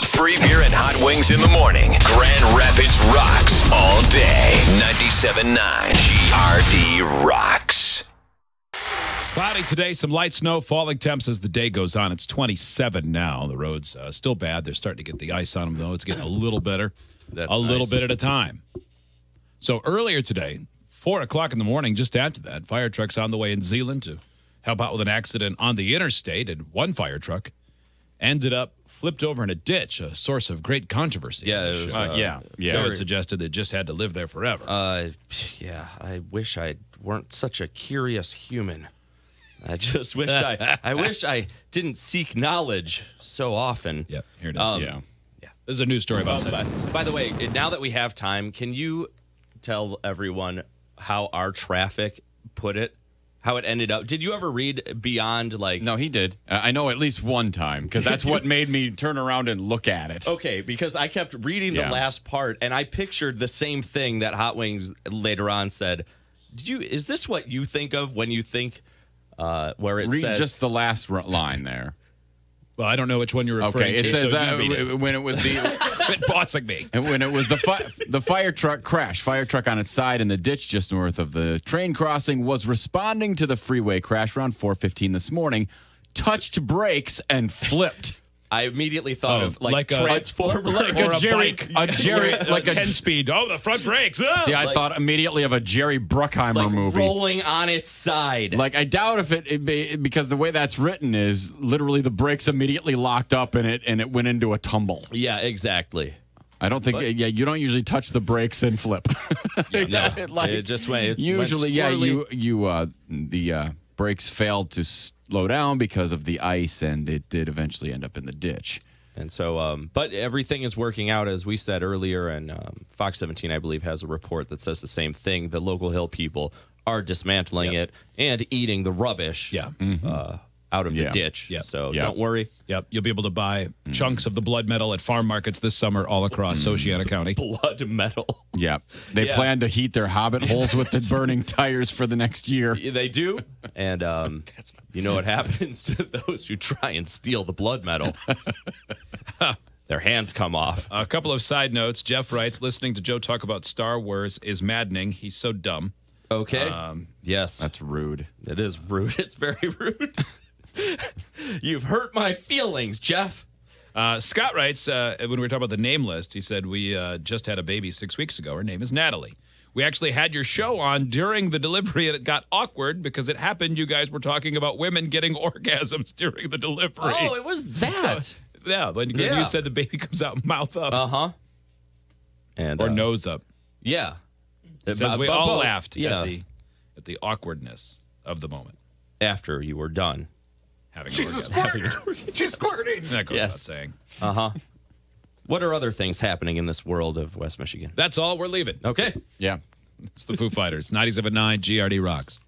Free beer and hot wings in the morning. Grand Rapids rocks all day. 97.9 GRD rocks. Cloudy today, some light snow, falling temps as the day goes on. It's 27 now. The roads still bad. They're starting to get the ice on them, though. It's getting a little better. That's little nice. bit at a time. So earlier today, 4 o'clock in the morning, just after that, fire trucks on the way in Zeeland to help out with an accident on the interstate, and one fire truck ended up flipped over in a ditch, a source of great controversy. Yeah, it was, Joe had suggested they just had to live there forever. Yeah, I wish I weren't such a curious human. I just wish I wish I didn't seek knowledge so often. Yep, here it is. Yeah. This is a news story about that. By the way, now that we have time, can you tell everyone how our traffic put it? How it ended up? Did you ever read beyond No, he did. I know at least one time, because that's what made me turn around and look at it. Okay, because I kept reading the last part, and I pictured the same thing that Hot Wings later on said. Is this what you think of when you think where it Read says just the last line there. Well, I don't know which one you're referring to. It says so you read it. when it was Quit bossing me. And when it was the fire truck crash, fire truck on its side in the ditch just north of the train crossing was responding to the freeway crash around 4:15 this morning, touched brakes and flipped. I immediately thought of like a Transformer, like a Jerry, like a 10-speed. Oh, the front brakes. Ah! See, I thought immediately of a Jerry Bruckheimer movie. rolling on its side. Like, I doubt if because the way that's written is literally the brakes immediately locked up in it and it went into a tumble. Yeah, exactly. I don't think, you don't usually touch the brakes and flip. It just went. Usually, the brakes failed to slow down because of the ice, and it did eventually end up in the ditch. And so, but everything is working out, as we said earlier, and Fox 17, I believe, has a report that says the same thing. The local Hill people are dismantling it and eating the rubbish out of the ditch. Yep. So don't worry. Yep, you'll be able to buy chunks of the blood metal at farm markets this summer all across Oceana County. Blood metal. Yeah. They plan to heat their hobbit holes with the burning tires for the next year. They do. And you know what happens to those who try and steal the blood metal? Their hands come off. A couple of side notes. Jeff writes, listening to Joe talk about Star Wars is maddening. He's so dumb. Okay. Yes. That's rude. It is rude. It's very rude. You've hurt my feelings, Jeff. Scott writes, when we were talking about the name list, he said, we just had a baby 6 weeks ago. Her name is Natalie. We actually had your show on during the delivery, and it got awkward because it happened. You guys were talking about women getting orgasms during the delivery. Oh, it was that. So, yeah, when you said the baby comes out mouth up. Uh-huh. And or nose up. Yeah. It says we all both. laughed at the awkwardness of the moment. After you were done. She's squirting. She's squirting. That goes without saying. Uh-huh. What are other things happening in this world of West Michigan? That's all. We're leaving. Okay. Yeah. It's the Foo Fighters. 97.9 GRD rocks.